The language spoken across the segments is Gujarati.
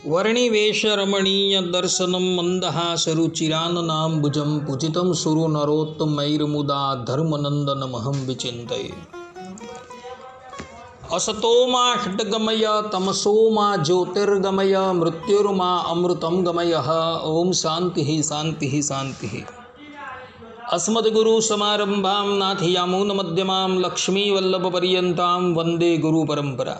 वर्णिवेश रमणीय दर्शनम मंदहासरुचिराननाम्बुजं पूजितं सुरो नरोत्तमैर्मुदा धर्मनन्दनमहं विचिन्तये। असतो मा खड्गमय तमसो मा ज्योतिर्गमय मृत्युर्मा अमृतं गमय। ओम शांति शांति शांति। अस्मद्गुरुसमारम्भां नाथयामुनमध्यमां लक्ष्मीवल्लभपर्यन्तां वंदे गुरु परंपरा।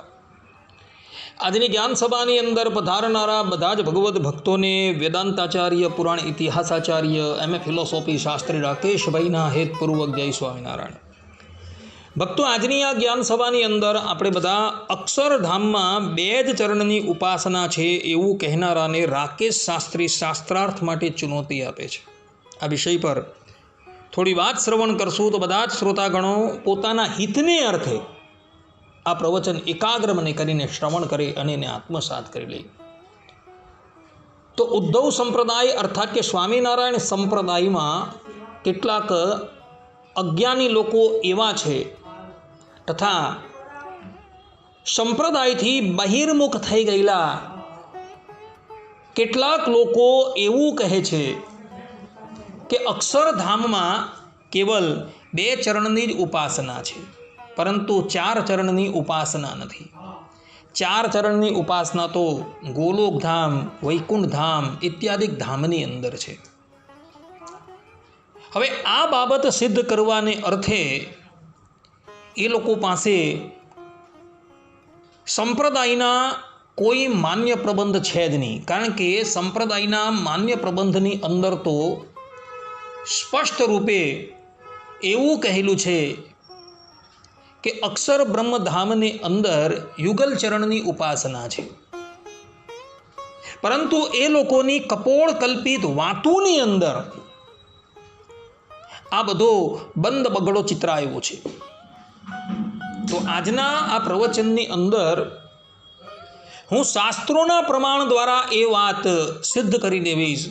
આજની જ્ઞાન સભાની અંદર પધારનારા બધા જ ભગવદ્ ભક્તોને વેદાંતાચાર્ય, પુરાણ ઇતિહાસાચાર્ય, એમએ ફિલોસોફી શાસ્ત્રી રાકેશભાઈના હેતપૂર્વક જય સ્વામિનારાયણ. ભક્તો, આજની આ જ્ઞાન સભાની અંદર આપણે બધા અક્ષરધામમાં બે જ ચરણની ઉપાસના છે એવું કહેનારાને રાકેશ શાસ્ત્રી શાસ્ત્રાર્થ માટે ચુનૌતી આપે છે. આ વિષય પર થોડી વાત શ્રવણ કરશું તો બધા જ શ્રોતાગણો પોતાના હિતને અર્થે આ પ્રવચન એકાગ્ર મને કરીને શ્રવણ કરે અને એને આત્મસાત કરી લે. તો ઉદ્ધવ સંપ્રદાય અર્થાત કે સ્વામિનારાયણ સંપ્રદાયમાં કેટલાક અજ્ઞાની લોકો એવા છે તથા સંપ્રદાયથી બહિર્મુખ થઈ ગયેલા કેટલાક લોકો એવું કહે છે કે અક્ષરધામમાં કેવલ બે ચરણની જ ઉપાસના છે, પરંતુ ચાર ચરણની ઉપાસના નથી. ચાર ચરણની ઉપાસના તો ગોલોકધામ, વૈકુંઠધામ ઇત્યાદિ ધામની અંદર છે. હવે આ બાબત સિદ્ધ કરવાને અર્થે એ લોકો પાસે સંપ્રદાયના કોઈ માન્ય પ્રબંધ છે જ નહીં. કારણ કે સંપ્રદાયના માન્ય પ્રબંધની અંદર તો સ્પષ્ટ રૂપે એવું કહેલું છે કે અક્ષર બ્રહ્મધામની અંદર યુગલ ચરણની ઉપાસના છે. પરંતુ એ લોકોની કપોળ કલ્પિત વાતોની અંદર આ બધો બંધ બગડો ચિતરાયો છે. તો આજના આ પ્રવચનની અંદર હું શાસ્ત્રોના પ્રમાણ દ્વારા એ વાત સિદ્ધ કરી દેવીશ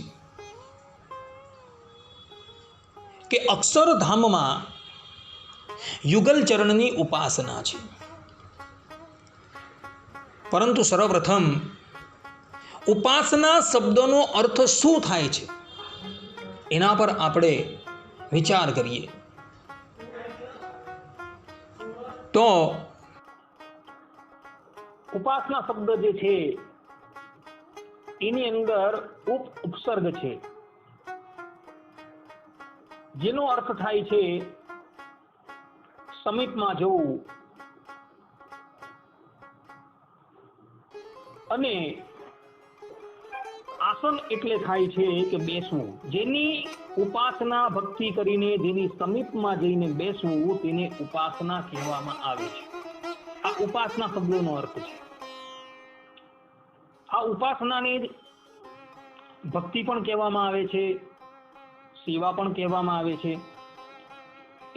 કે અક્ષરધામમાં યુગલ ચરણની ઉપાસના છે. પરંતુ સર્વપ્રથમ ઉપાસના શબ્દનો અર્થ શું થાય છે એના પર આપણે વિચાર કરીએ. તો ઉપાસના શબ્દ જે છે એની અંદર ઉપસર્ગ છે, જેનો અર્થ થાય છે સમીપમાં જવું અને આસન એટલે થાય છે કે બેસવું. જેની ઉપાસના ભક્તિ કરીને જેની સમીપમાં જઈને બેસવું તેને ઉપાસના કહેવામાં આવે છે. આ ઉપાસના શબ્દનો અર્થ છે. આ ઉપાસનાને ભક્તિ પણ કહેવામાં આવે છે, સેવા પણ કહેવામાં આવે છે.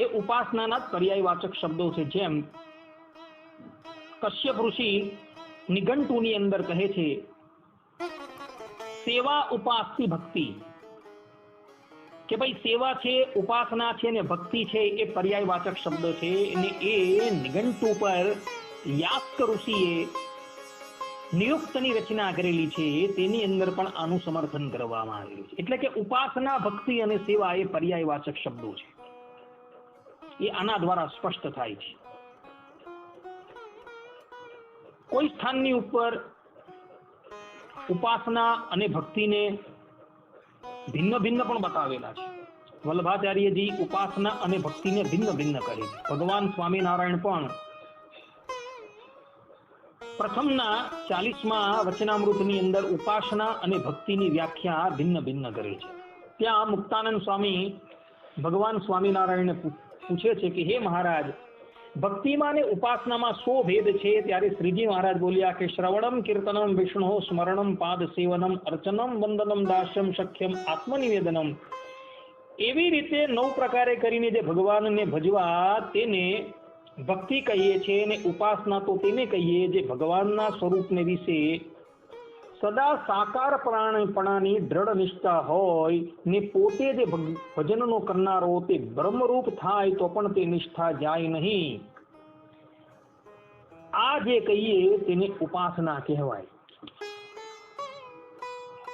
એ ઉપાસનાના પર્યાયવાચક શબ્દો છે. જેમ કશ્યપ ઋષિ નિઘંટુની અંદર કહે છે, સેવા ઉપાસતી ભક્તિ, કે ભાઈ સેવા છે, ઉપાસના છે ને ભક્તિ છે એ પર્યાયવાચક શબ્દ છે. અને એ નિઘંટુ પર યાસ્ક ઋષિએ નિયુક્તની રચના કરેલી છે, તેની અંદર પણ આનું સમર્થન કરવામાં આવેલું છે. એટલે કે ઉપાસના, ભક્તિ અને સેવા એ પર્યાયવાચક શબ્દો છે. એ આના દ્વારા સ્પષ્ટ થાય છે. કોઈ સ્થાનની ઉપર ઉપાસના અને ભક્તિને ભિન્ન ભિન્ન પણ બતાવેલા છે. વલ્લભાચાર્યજી ઉપાસના અને ભક્તિને ભિન્ન ભિન્ન કરે છે. ભગવાન સ્વામિનારાયણ પણ પ્રથમના 40મા વચનામૃતની અંદર ઉપાસના અને ભક્તિની વ્યાખ્યા ભિન્ન ભિન્ન કરે છે. ત્યાં મુક્તાનંદ સ્વામી ભગવાન સ્વામિનારાયણને પૂછે છે કે હે મહારાજ, ભક્તિમાં અને ઉપાસનામાં શો ભેદ છે? ત્યારે શ્રીજી મહારાજ બોલ્યા કે શ્રવણમ કીર્તનમ વિષ્ણુ સ્મરણમ પાદ સેવનમ અર્ચનમ વંદનમ દાસ્યમ શક્યમ આત્મનિવેદનમ. એવી રીતે 9 પ્રકારે કરીને જે ભગવાનને ભજવા તેને ભક્તિ કહીએ છીએ, અને ઉપાસના તો તેને કહીએ જે ભગવાનના સ્વરૂપને વિશે સદા સાકાર પ્રાણપણાની દ્રઢ નિષ્ઠા હોય ને પોતે જે ભજનનો કરનારો તે બ્રહ્મરૂપ થાય તો પણ તે નિષ્ઠા જાય નહીં. આ જે કહીએ તેને ઉપાસના કહેવાય.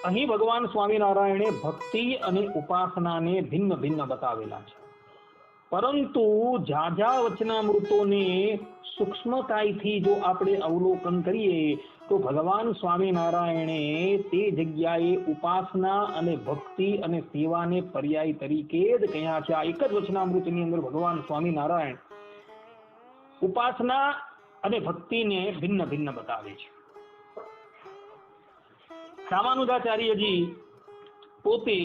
અહીં ભગવાન સ્વામિનારાયણે ભક્તિ અને ઉપાસનાને ભિન્ન ભિન્ન બતાવેલા છે, પરંતુ ઝાઝા વચનામૃતોને સૂક્ષ્મતાથી જો આપણે અવલોકન કરીએ તો ભગવાન સ્વામિનારાયણે તે જગ્યાએ ઉપાસના અને ભક્તિ અને સેવાને પર્યાય તરીકે જ કહ્યા છે. આ એક જ વચનામૃતની અંદર ભગવાન સ્વામિનારાયણ ઉપાસના અને ભક્તિને ભિન્ન ભિન્ન બતાવે છે. રામાનુજાચાર્યજી પોતે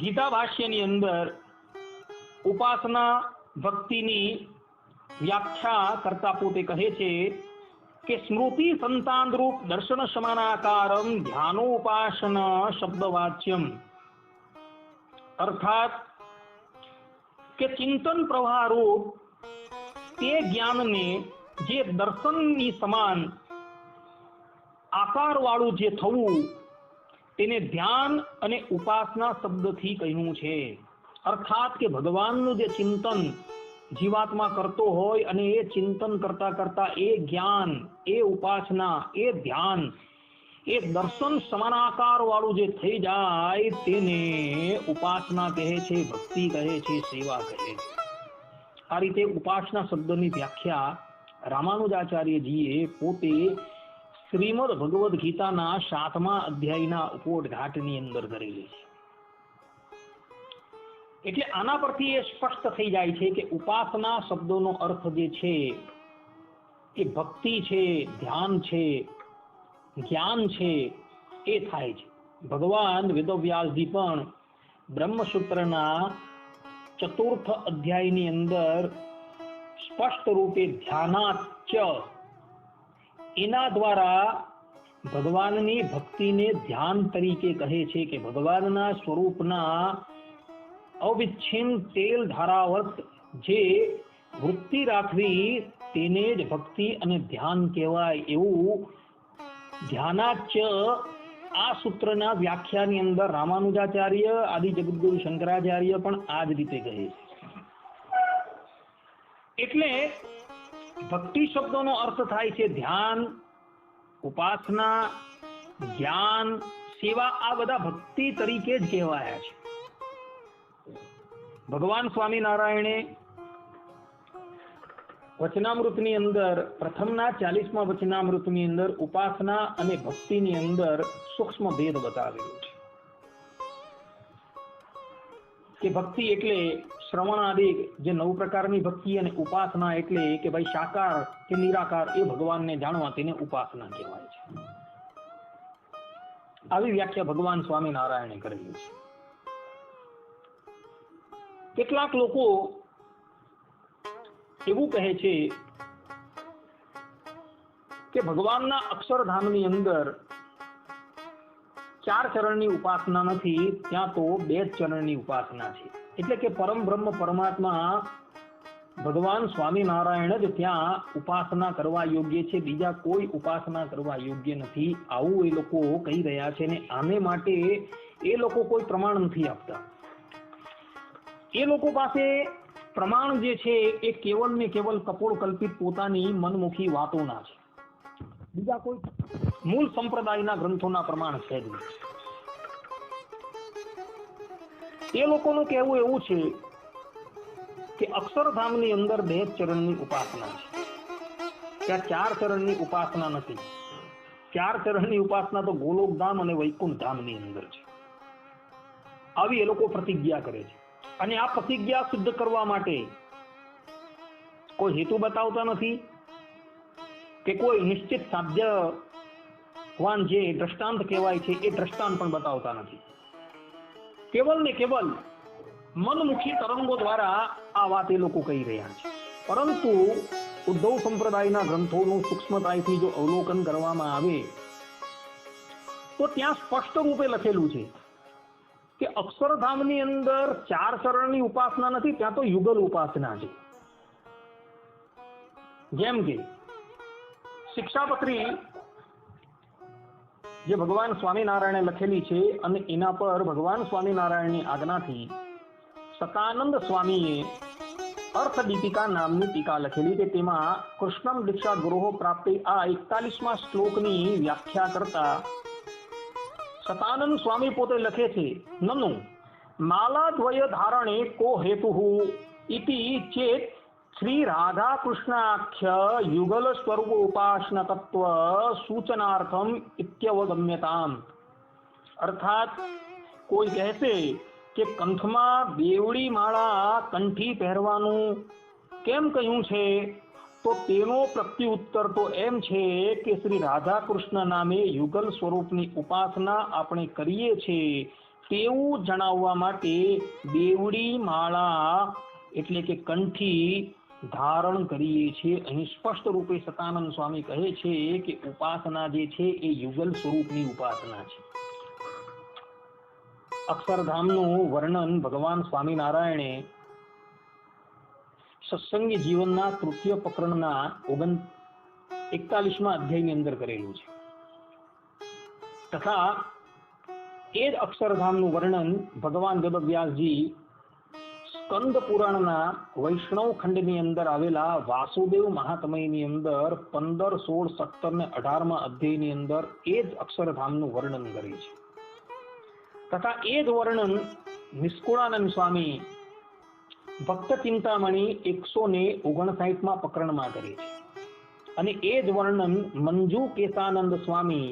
ગીતા ભાષ્યની અંદર ઉપાસના ભક્તિની વ્યાખ્યા કરતા પોતે કહે છે કે સ્મૃતિ સંતાન રૂપ દર્શન સમાનાકારમ ધ્યાનોપાસન શબ્દવાચ્યમ, અર્થાત કે ચિંતન પ્રવાહ રૂપ તે જ્ઞાનને જે દર્શનની સમાન આકાર વાળું જે થવું તેને ધ્યાન અને ઉપાસના શબ્દથી કહ્યું છે. અર્થાત કે ભગવાનનું જે ચિંતન જીવાત્મા કરતો હોય અને એ ચિંતન કરતા કરતા એ જ્ઞાન, એ ઉપાસના, એ ધ્યાન, એ દર્શન સમાનાકાર વાળું જે થઈ જાય તેને ઉપાસના કહે છે, ભક્તિ કહે છે, સેવા કહે છે. આ રીતે ઉપાસના શબ્દની વ્યાખ્યા રામાનુજાચાર્યજીએ પોતે શ્રીમદ ભગવદ્ ગીતાના 7મા અધ્યાયના ઉપોદઘાટની અંદર કરેલી છે. એટલે આના પરથી એ સ્પષ્ટ થઈ જાય છે કે ઉપાસના શબ્દોનો અર્થ જે છે એ ભક્તિ છે, ધ્યાન છે, જ્ઞાન છે એ થાય છે. ભગવાન વેદવ્યાસજી પણ બ્રહ્મસૂત્રના 4th અધ્યાયની અંદર સ્પષ્ટ રૂપે ધ્યાનાચ એના દ્વારા ભગવાનની ભક્તિને ધ્યાન તરીકે કહે છે કે ભગવાનના સ્વરૂપના અવિચ્છિન્ન તેલ ધારાવત જે વૃત્તિ રાખવી તેને જ ભક્તિ અને ધ્યાન કહેવાય. એવું ધ્યાનાચ આ સૂત્રના વ્યાખ્યાની અંદર રામાનુજાચાર્ય આદિ જગદગુરુ શંકરાચાર્ય પણ આ જ રીતે કહે છે. એટલે ભક્તિ શબ્દોનો અર્થ થાય છે ધ્યાન, ઉપાસના, જ્ઞાન, સેવા. આ બધા ભક્તિ તરીકે જ કહેવાયા છે. ભગવાન સ્વામિનારાયણે વચનામૃતની અંદર પ્રથમના 40મા વચનામૃતની અંદર ઉપાસના અને ભક્તિની અંદર સૂક્ષ્મ ભેદ બતાવેલો છે કે ભક્તિ એટલે શ્રવણ આદિ જે 9 પ્રકારની ભક્તિ અને ઉપાસના એટલે કે ભાઈ સાકાર કે નિરાકાર એ ભગવાનને જાણવા તેને ઉપાસના કહેવાય છે. આવી વ્યાખ્યા ભગવાન સ્વામિનારાયણે કરેલી છે. કેટલાક લોકો એવું કહે છે કે ભગવાનના અક્ષરધામની અંદર 4 ચરણની ઉપાસના નથી, ત્યાં તો 2 જ ચરણની ઉપાસના છે. એટલે કે પરમ બ્રહ્મ પરમાત્મા ભગવાન સ્વામિનારાયણ જ ત્યાં ઉપાસના કરવા યોગ્ય છે, બીજા કોઈ ઉપાસના કરવા યોગ્ય નથી. આવું એ લોકો કહી રહ્યા છે ને આને માટે એ લોકો કોઈ પ્રમાણ નથી આપતા. એ લોકો પાસે પ્રમાણ જે છે એ કેવલ ને કેવલ કપોળ કલ્પિત પોતાની મનમુખી વાતોના છે, બીજા કોઈ મૂળ સંપ્રદાયના ગ્રંથોના પ્રમાણ છે જ નહીં. એ લોકોનું કહેવું એવું છે કે અક્ષરધામની અંદર 2 ચરણની ઉપાસના છે, ત્યાં 4 ચરણની ઉપાસના નથી. 4 ચરણની ઉપાસના તો ગોલોકધામ અને વૈકુંઠ ધામની અંદર છે. આવી એ લોકો પ્રતિજ્ઞા કરે છે અને આ પ્રતિજ્ઞા સિદ્ધ કરવા માટે કોઈ હેતુ બતાવતા નથી કે કોઈ નિશ્ચિત સાધ્યવાન જે દ્રષ્ટાંત કહેવાય છે એ દ્રષ્ટાંત પણ બતાવતા નથી. કેવલ ને કેવલ મનમુખી તરંગો દ્વારા આ વાત એ લોકો કહી રહ્યા છે. પરંતુ ઉદ્ધવ સંપ્રદાયના ગ્રંથોનું સૂક્ષ્મતાથી જો અવલોકન કરવામાં આવે તો ત્યાં સ્પષ્ટ રૂપે લખેલું છે કે અક્ષરધામની અંદર 4 ચરણની ઉપાસના નથી, ત્યાં તો યુગલ ઉપાસના છે. જેમ કે શિક્ષાપત્રી જે ભગવાન સ્વામિનારાયણે લખેલી છે અને એના પર ભગવાન સ્વામિનારાયણની આજ્ઞાથી સતાનંદ સ્વામીએ અર્થ દીપિકા નામની ટીકા લખેલી છે. તેમાં કૃષ્ણમ દીક્ષા ગુરોહ પ્રાપ્તિ આ 41મા શ્લોકની વ્યાખ્યા કરતા સતાનંદ સ્વામી પોતે લખે છે, નનુ માલાદ્વય ધારણે કો હેતુ ઇતિ ચેત શ્રી રાધા કૃષ્ણાખ્ય યુગલ સ્વરૂપ ઉપાસના તત્વ સૂચનાર્થમ ઇત્યવગમ્યતામ. અર્થાત કોઈ કહેશે કે કંઠમાં બેવડી માળા કંઠી પહેરવાનું કેમ કહ્યું છે, તો તેનો પ્રત્યુત્તર તો એમ છે કે શ્રી રાધા કૃષ્ણ નામે યુગલ સ્વરૂપની ઉપાસના આપણે કરીએ છીએ તેવું જણાવવા માટે બેવડી માળા એટલે કે કંઠી ધારણ કરીએ છીએ. અહીં સ્પષ્ટ રૂપે સતાનંદ સ્વામી કહે છે કે ઉપાસના જે છે એ યુગલ સ્વરૂપની ઉપાસના છે. અક્ષરધામનું વર્ણન ભગવાન સ્વામિનારાયણે સત્સંગી જીવનના તૃતીય પ્રકરણના 41મા અધ્યાયની અંદર કરેલું છે. તથા એ જ અક્ષરધામનું વર્ણન ભગવાન વેદવ્યાસજી સ્કંદ પુરાણના વૈષ્ણવ ખંડની અંદર આવેલા વાસુદેવ મહાત્મયની અંદર 15, 16, 17 ને 18મા અધ્યાયની અંદર એ જ અક્ષરધામનું વર્ણન કરે છે. તથા એ જ વર્ણન નિષ્કુળાનંદ સ્વામી ભક્ત ચિંતામણી 159મા પ્રકરણમાં કરે છે. અને એ જ વર્ણન મંજુ કેશાનંદ સ્વામી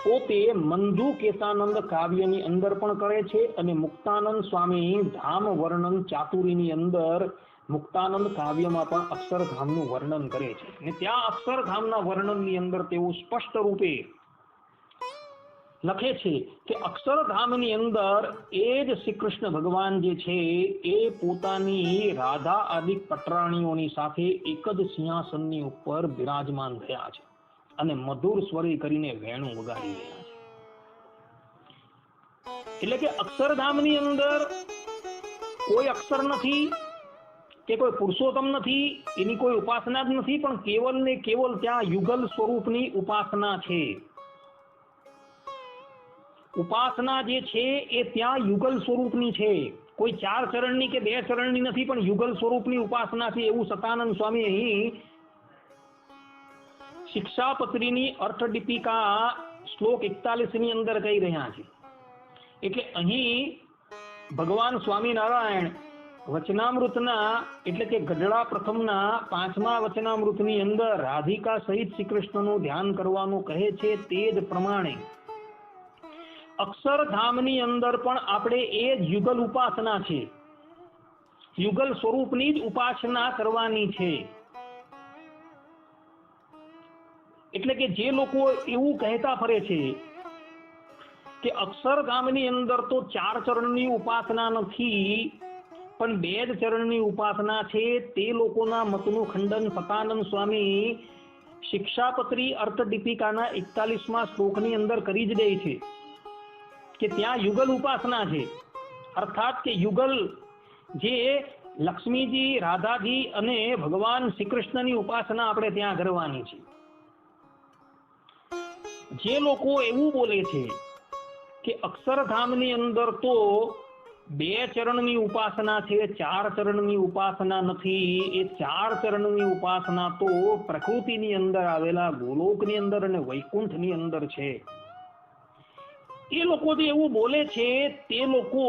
પોતે મંજુ કેશાનંદ કાવ્યની અંદર પણ કરે છે. અને મુક્તાનંદ સ્વામી ધામ વર્ણન ચાતુરીની અંદર મુક્તાનંદ કાવ્યમાં પણ અક્ષરધામનું વર્ણન કરે છે. અને ત્યાં અક્ષરધામના વર્ણનની અંદર તેઓ સ્પષ્ટ રૂપે લખે છે કે અક્ષરધામની અંદર એ જ શ્રી કૃષ્ણ ભગવાન જે છે એ પોતાની રાધા આદિ પટરાણીઓની સાથે એક જ સિંહાસનની ઉપર બિરાજમાન થયા છે અને મધુર સ્વરે કરીને વેણું વગાડી રહ્યા છે. એટલે કે અક્ષરધામની અંદર કોઈ અક્ષર નથી કે કોઈ પુરુષોત્તમ નથી, એની કોઈ ઉપાસના જ નથી, પણ કેવલ ને કેવલ ત્યાં યુગલ સ્વરૂપની ઉપાસના છે. ઉપાસના જે છે એ ત્યાં યુગલ સ્વરૂપની છે, કોઈ 4 ચરણની કે 2 ચરણની નથી, પણ યુગલ સ્વરૂપની ઉપાસના છે એવું સતાનંદ સ્વામી અહીં શિક્ષાપત્રીની અર્થદીપિકા શ્લોક 41ની અંદર કહી રહ્યા છે. એટલે અહીં ભગવાન સ્વામિનારાયણ વચનામૃતના એટલે કે ગઢડા પ્રથમના 5મા વચનામૃતની અંદર રાધિકા સહિત શ્રી કૃષ્ણનું ધ્યાન કરવાનું કહે છે. તે જ પ્રમાણે અક્ષરધામની અંદર પણ આપણે એ જ યુગલ ઉપાસના છે, યુગલ સ્વરૂપની જ ઉપાસના કરવાની છે. એટલે કે જે લોકો એવું કહેતા ફરે છે કે અક્ષરધામની અંદર તો 4 ચરણની ઉપાસના નથી પણ 2 જ ચરણની ઉપાસના છે, તે લોકોના મતનું ખંડન સતાનંદ સ્વામી શિક્ષાપત્રી અર્થદીપિકાના 41મા શ્લોકની અંદર કરી જ દે છે કે ત્યાં યુગલ ઉપાસના છે. અર્થાત કે યુગલ જે લક્ષ્મીજી, રાધાજી અને ભગવાન શ્રી કૃષ્ણની ઉપાસના આપણે ત્યાં કરવાની છે. જે લોકો એવું બોલે છે કે અક્ષરધામની અંદર તો 2 ચરણની ઉપાસના છે, 4 ચરણની ઉપાસના નથી, એ 4 ચરણની ઉપાસના તો પ્રકૃતિની અંદર આવેલા ગોલોકની અંદર અને વૈકુંઠની અંદર છે. એ લોકો જે એવું બોલે છે તે લોકો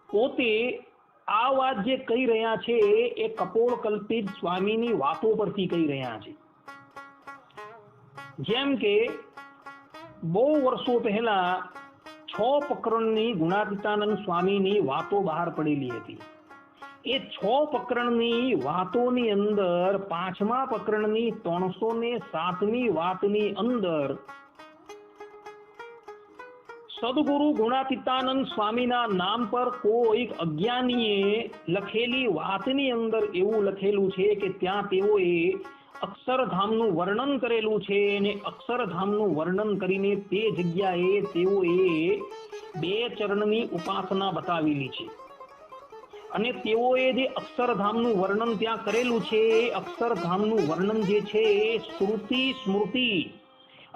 પોતે આ વાત જે કહી રહ્યા છે એ કપોળ કલ્પિત સ્વામીની વાતો પરથી કહી રહ્યા છે. જેમ કે બહુ વર્ષો પહેલા 6 પ્રકરણની ગુણાતીતાનંદ સ્વામીની વાતો બહાર પડેલી હતી. એ 6 પ્રકરણની વાતોની અંદર 5મા પ્રકરણની 307મી વાતની અંદર સદગુરુ ગુણાતીતાનંદ સ્વામીના નામ પર કોઈક અજ્ઞાનીએ લખેલી વાતની અંદર એવું લખેલું છે કે ત્યાં તેઓએ અક્ષરધામનું વર્ણન કરેલું છે અને અક્ષરધામનું વર્ણન કરીને તે જગ્યાએ તેઓએ 2 ચરણની ઉપાસના બતાવેલી છે. અને તેઓએ જે અક્ષરધામનું વર્ણન ત્યાં કરેલું છે એ અક્ષરધામનું વર્ણન જે છે એ શ્રુતિ સ્મૃતિ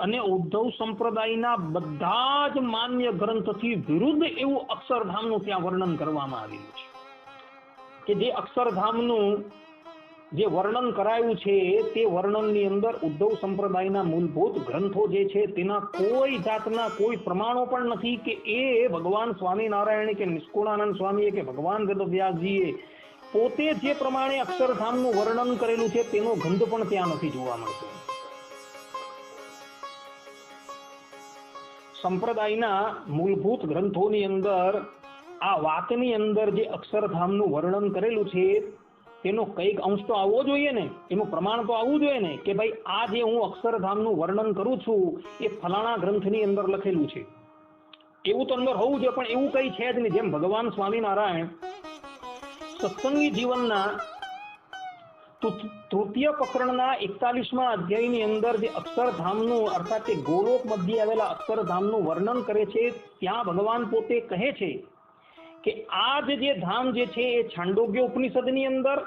અને ઉદ્ધવ સંપ્રદાયના બધા જ માન્ય ગ્રંથથી વિરુદ્ધ એવું અક્ષરધામનું ત્યાં વર્ણન કરવામાં આવેલું છે કે જે અક્ષરધામનું જે વર્ણન કરાયું છે તે વર્ણનની અંદર ઉદ્ધવ સંપ્રદાયના મૂળભૂત ગ્રંથો જે છે તેના કોઈ જાતના કોઈ પ્રમાણો પણ નથી કે એ ભગવાન સ્વામિનારાયણ કે નિષ્કુળાનંદ સ્વામીએ કે ભગવાન વેદવ્યાસજીએ પોતે જે પ્રમાણે અક્ષરધામનું વર્ણન કરેલું છે તેનો ગંધ પણ ત્યાં નથી જોવા મળતો. સંપ્રદાયના મૂળભૂત ગ્રંથોની અંદર આ વાતની અંદર જે અક્ષરધામનું વર્ણન કરેલું છે તેનો કંઈક અંશ તો આવવો જોઈએ ને, એનું પ્રમાણ તો આવવું જોઈએ ને કે ભાઈ આ જે હું અક્ષરધામનું વર્ણન કરું છું એ ફલાણા ગ્રંથની અંદર લખેલું છે, એવું તો અંદર હોવું જોઈએ. પણ એવું કંઈ છે જ નહીં. જેમ ભગવાન સ્વામિનારાયણ સત્સંગી જીવનના તૃતીય પ્રકરણના 41મા અધ્યાયની અંદર જે અક્ષરધામનું અર્થાત તે ગોલોક મધ્યે આવેલા અક્ષરધામનું વર્ણન કરે છે ત્યાં ભગવાન પોતે કહે છે કે આ જે ધામ જે છે એ છાંડોગ્ય ઉપનિષદની અંદર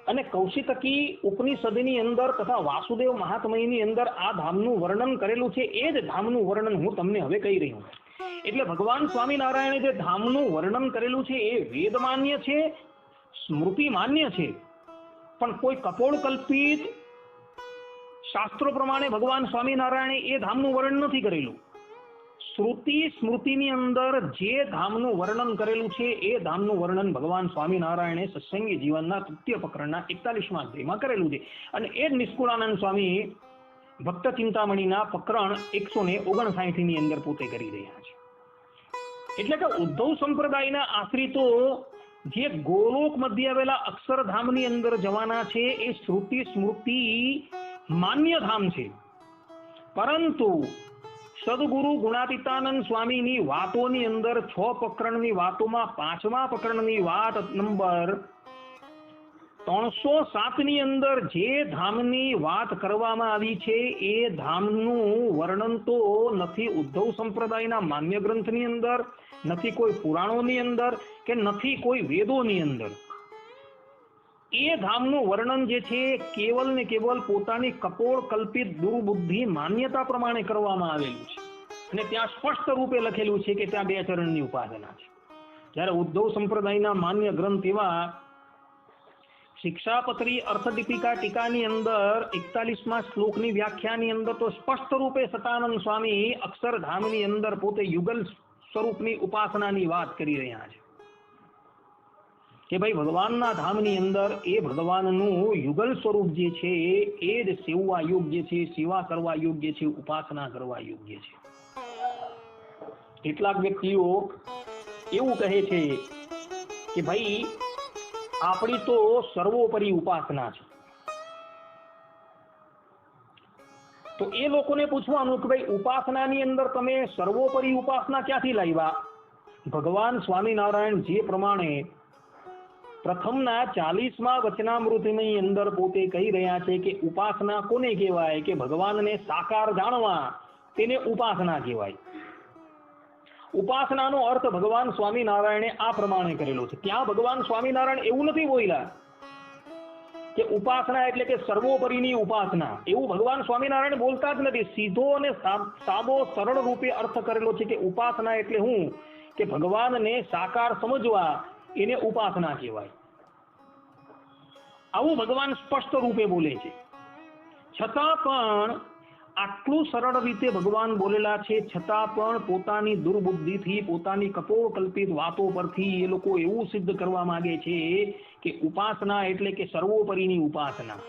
અને કૌશિતકી ઉપનિષદની અંદર તથા વાસુદેવ મહાત્મયની અંદર આ ધામનું વર્ણન કરેલું છે. એ જ ધામનું વર્ણન હું તમને હવે કહી રહ્યો છું. એટલે ભગવાન સ્વામિનારાયણે જે ધામનું વર્ણન કરેલું છે એ વેદ માન્ય છે, સ્મૃતિ માન્ય છે, પણ કોઈ કપોળ કલ્પિત શાસ્ત્રો પ્રમાણે ભગવાન સ્વામિનારાયણે એ ધામનું વર્ણન નથી કરેલું. શ્રુતિ સ્મૃતિની અંદર જે ધામનું વર્ણન કરેલું છે એ ધામનું વર્ણન ભગવાન સ્વામિનારાયણે સત્સંગી જીવનના તૃતીય પ્રકરણના 41મા અધ્યાયમાં કરેલું છે. અને એ જ નિષ્કુળાનંદ સ્વામી ભક્ત ચિંતામણીના પ્રકરણ 159 ની અંદર પોતે કરી રહ્યા છે. એટલે કે ઉદ્ધવ સંપ્રદાયના આશ્રિતો જે ગોલોક મધ્ય આવેલા અક્ષરધામની અંદર જવાના છે એ શ્રુતિ સ્મૃતિ માન્ય ધામ છે. પરંતુ સદગુરુ ગુણાતીતાનંદ સ્વામીની વાતોની અંદર 6 પ્રકરણની વાતોમાં 5મા પ્રકરણની વાત નંબર 307 ની અંદર જે ધામની વાત કરવામાં આવી છે એ ધામનું વર્ણન તો નથી ઉદ્ધવ સંપ્રદાયના માન્ય ગ્રંથની અંદર, નથી કોઈ પુરાણોની અંદર કે નથી કોઈ વેદોની અંદર. એ ધામનું વર્ણન જે છે કેવલ ને કેવલ પોતાની કપોળ કલ્પિત દુર્બુદ્ધિ માન્યતા પ્રમાણે કરવામાં આવેલું છે. અને ત્યાં સ્પષ્ટ રૂપે લખેલું છે કે ત્યાં 2 ચરણની ઉપાસના છે. જ્યારે ઉદ્ધવ સંપ્રદાયના માન્ય ગ્રંથ એવા શિક્ષાપત્રી અર્થદીપિકા ટીકાની અંદર 41મા શ્લોકની વ્યાખ્યાની અંદર તો સ્પષ્ટ રૂપે સતાનંદ સ્વામી અક્ષરધામની અંદર પોતે યુગલ સ્વરૂપની ઉપાસનાની વાત કરી રહ્યા છે કે ભાઈ ભગવાનના ધામની અંદર એ ભગવાનનું યુગલ સ્વરૂપ જે છે એ જ સેવવા યોગ્ય છે, સેવા કરવા યોગ્ય છે, ઉપાસના કરવા યોગ્ય છે. કેટલાક વ્યક્તિઓ એવું કહે છે કે ભાઈ આપણી તો સર્વોપરી ઉપાસના છે. તો એ લોકોને પૂછવાનું કે ભાઈ ઉપાસનાની અંદર તમે સર્વોપરી ઉપાસના ક્યાંથી લાવ્યા? ભગવાન સ્વામિનારાયણ જે પ્રમાણે પ્રથમના 40મા વચનામૃતની અંદર પોતે કહી રહ્યા છે કે ઉપાસના કોને કહેવાય કે ભગવાનને સાકાર જાણવા તેને ઉપાસના કહેવાય. ઉપાસનાનો અર્થ ભગવાન સ્વામિનારાયણે આ પ્રમાણે કરેલો છે. ત્યાં ભગવાન સ્વામિનારાયણ એવું નથી બોલ્યા કે ઉપાસના એટલે કે સર્વોપરીની ઉપાસના, એવું ભગવાન સ્વામિનારાયણ બોલતા જ નથી. સીધો અને સાદો સરળ રૂપે અર્થ કરેલો છે કે ઉપાસના એટલે હું કે ભગવાનને સાકાર સમજવા એને ઉપાસના કહેવાય. આવું ભગવાન સ્પષ્ટ રૂપે બોલે છે. છતાં પણ આટલું સરળ રીતે ભગવાન બોલેલા છે છતાં પણ પોતાની દુર્બુદ્ધિથી પોતાની કપોળ કલ્પિત વાતો પરથી એ લોકો એવું સિદ્ધ કરવા માંગે છે કે ઉપાસના એટલે કે સર્વોપરીની ઉપાસના.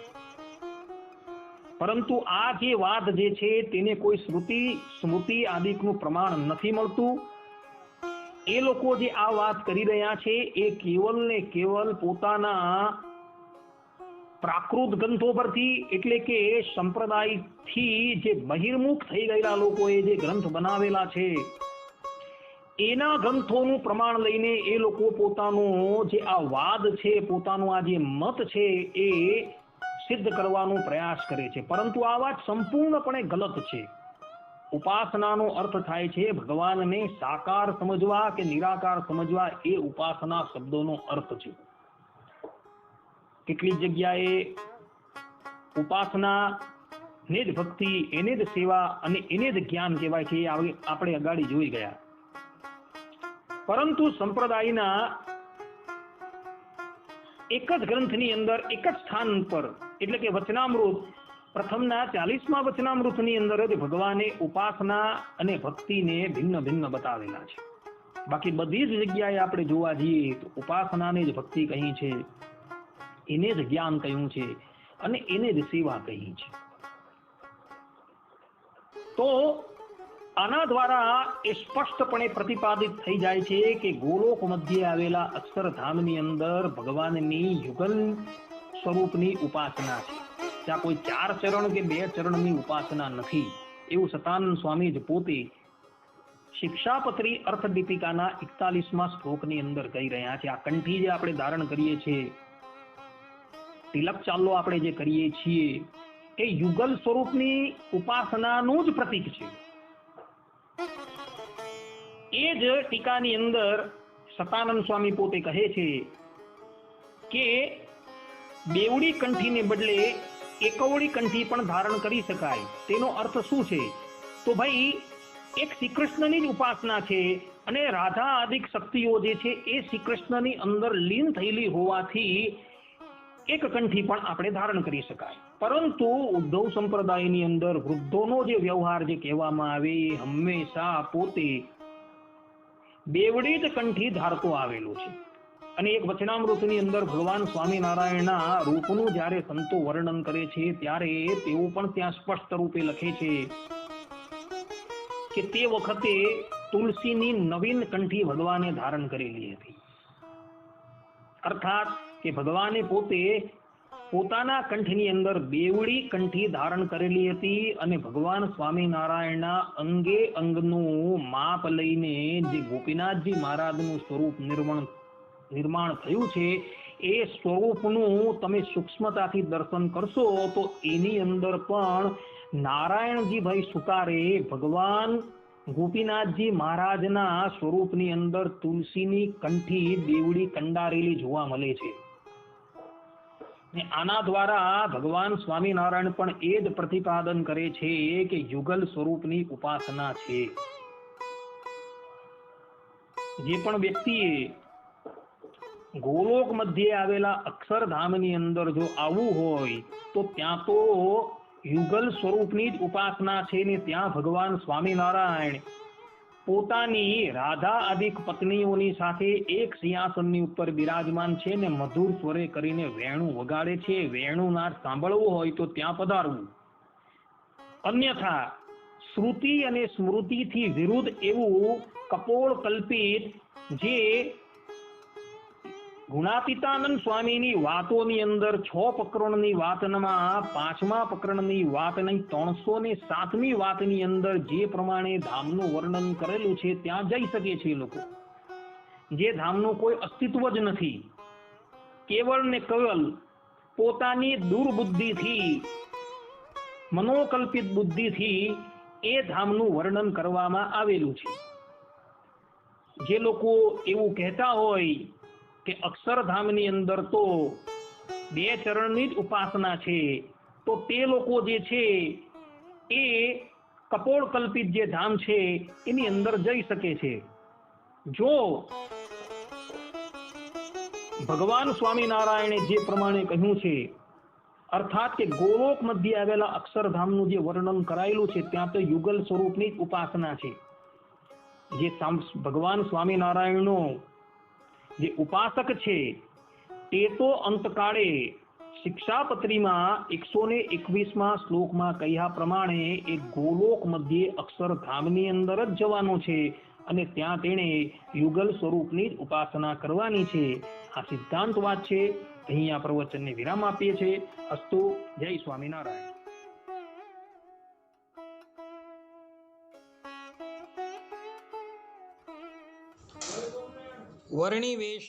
પરંતુ આ જે વાત જે છે તેને કોઈ શ્રુતિ સ્મૃતિ આદિકનું પ્રમાણ નથી મળતું. એ લોકો જે આ વાત કરી રહ્યા છે એ કેવલ ને કેવલ પોતાના પ્રાકૃત ગ્રંથો પરથી એટલે કે સંપ્રદાયથી જે બહિર્મુખ થઈ ગયેલા લોકોએ જે ગ્રંથ બનાવેલા છે એના ગ્રંથોનું પ્રમાણ લઈને એ લોકો પોતાનો જે આ વાદ છે, પોતાનો આ જે મત છે એ સિદ્ધ કરવાનો પ્રયાસ કરે છે. પરંતુ આ વાત સંપૂર્ણપણે ગલત છે. ઉપાસનાનો અર્થ થાય છે ભગવાનને સાકાર સમજવા કે નિરાકાર સમજવા, એ ઉપાસના શબ્દોનો અર્થ છે. કેટલીક જગ્યાએ ઉપાસના ને જ ભક્તિ, એને જ સેવા અને એને જ જ્ઞાન કહેવાય છે. આપણે અગાડી જોઈ ગયા. પરંતુ સંપ્રદાયના એક જ ગ્રંથની અંદર એક જ સ્થાન પર એટલે કે વચનામૃત પ્રથમના 40મા વચનામૃતની અંદર જ ભગવાને ઉપાસના અને ભક્તિને ભિન્ન ભિન્ન બતાવેલા છે. બાકી બધી જ જગ્યાએ આપણે જોવા જઈએ તો ઉપાસનાને જ ભક્તિ કહી છે, એને જ જ્ઞાન કહ્યું છે અને એને જ સેવા કહી છે. તો આના દ્વારા એ સ્પષ્ટપણે પ્રતિપાદિત થઈ જાય છે કે ગોલોક મધ્યે આવેલા અક્ષરધામની અંદર ભગવાનની યુગલ સ્વરૂપની ઉપાસના છે. ત્યાં કોઈ 4 ચરણ કે 2 ચરણની ઉપાસના નથી એવું સતાનંદ સ્વામી જ પોતે શિક્ષાપત્રી અર્થદીપિકાના 41મા શ્લોકની અંદર કહી રહ્યા છે. આ કંઠી જે આપણે ધારણ કરીએ છીએ, તિલક ચાલો આપણે જે કરીએ છીએ, એ યુગલ સ્વરૂપની ઉપાસનાનું જ પ્રતીક છે. એ જ ટીકાની અંદર સતાનંદ સ્વામી પોતે કહે છે કે બેવડી કંઠીને બદલે એકવડી કંઠી પણ ધારણ કરી શકાય. તેનો અર્થ શું છે? તો ભાઈ એક શ્રી કૃષ્ણની જ ઉપાસના છે અને રાધા આદિક શક્તિઓ જે છે એ શ્રી કૃષ્ણની અંદર લીન થયેલી હોવાથી એક કંઠી પણ આપણે ધારણ કરી શકાય. પરંતુ ઉદ્ધવ સંપ્રદાયની અંદર વૃદ્ધોનો જે વ્યવહાર જે કહેવામાં આવે એ હંમેશા પોતે બેવડી જ કંઠી ધારતો આવેલો છે. અને એક વચનામૃતની અંદર ભગવાન સ્વામિનારાયણના રૂપનું જ્યારે સંતો વર્ણન કરે છે ત્યારે તેઓ પણ ત્યાં સ્પષ્ટ રૂપે લખે છે કે તે વખતે તુલસીની નવીન કંઠી ભગવાને ધારણ કરેલી હતી. અર્થાત કે ભગવાને પોતે પોતાના કંઠની અંદર બેવડી કંઠી ધારણ કરેલી હતી અને ભગવાન સ્વામિનારાયણના અંગે અંગનું માપ લઈને જે ગોપીનાથજી મહારાજનું સ્વરૂપ નિર્માણ થયું છે એ સ્વરૂપનું તમે સૂક્ષ્મતાથી દર્શન કરશો તો એની અંદર પણ નારાયણજી ભાઈ સુતારે ભગવાન ગોપીનાથજી મહારાજના સ્વરૂપની અંદર તુલસીની કંઠી બેવડી કંડારેલી જોવા મળે છે. આના દ્વારા ભગવાન સ્વામિનારાયણ પણ એ જ પ્રતિપાદન કરે છે કે યુગલ સ્વરૂપની ઉપાસના છે. જે પણ વ્યક્તિએ ગોલોક મધ્યે આવેલા અક્ષરધામની અંદર જો આવવું હોય તો ત્યાં તો યુગલ સ્વરૂપની જ ઉપાસના છે ને ત્યાં ભગવાન સ્વામિનારાયણ પોતાની રાધા આદિક પત્નીઓની સાથે એક સિંહાસનની ઉપર બિરાજમાન છે ને મધુર સ્વરે કરીને વેણું વગાડે છે. વેણું નાદ સાંભળવું હોય તો ત્યાં પધારવું. અન્યથા શ્રુતિ અને સ્મૃતિથી વિરુદ્ધ એવું કપોળ કલ્પિત જે ગુણાતીતાનંદ સ્વામીની વાતોની અંદર 6 પ્રકરણની વાતમાં 5મા પ્રકરણની વાત નહીં 307મી વાતની અંદર જે પ્રમાણે ધામનું વર્ણન કરેલું છે ત્યાં જઈ શકે છે લોકો. જે ધામનું કોઈ અસ્તિત્વ જ નથી, કેવળ ને કેવલ પોતાની દુર્બુદ્ધિથી મનોકલ્પિત બુદ્ધિથી એ ધામનું વર્ણન કરવામાં આવેલું છે. જે લોકો એવું કહેતા હોય કે અક્ષરધામની અંદર તો 2 ચરણની જ ઉપાસના છે, તો તે લોકો જે છે એ કપોળ કલ્પિત જે ધામ છે એની અંદર જઈ શકે છે. જો ભગવાન સ્વામિનારાયણે જે પ્રમાણે કહ્યું છે, અર્થાત કે ગોલોક મધ્યે આવેલા અક્ષરધામનું જે વર્ણન કરાયેલું છે ત્યાં તો યુગલ સ્વરૂપની જ ઉપાસના છે. જે ભગવાન સ્વામિનારાયણનો જે ઉપાસક છે તે તો અંતકાળે શિક્ષાપત્રીમાં 121મા શ્લોકમાં કહ્યા પ્રમાણે એ ગોલોક મધ્યે અક્ષરધામની અંદર જ જવાનો છે અને ત્યાં તેણે યુગલ સ્વરૂપની જ ઉપાસના કરવાની છે. આ સિદ્ધાંત વાત છે. અહીં આ પ્રવચનને વિરામ આપીએ છીએ. અસ્તુ. જય સ્વામિનારાયણ. વર્ણિવેશ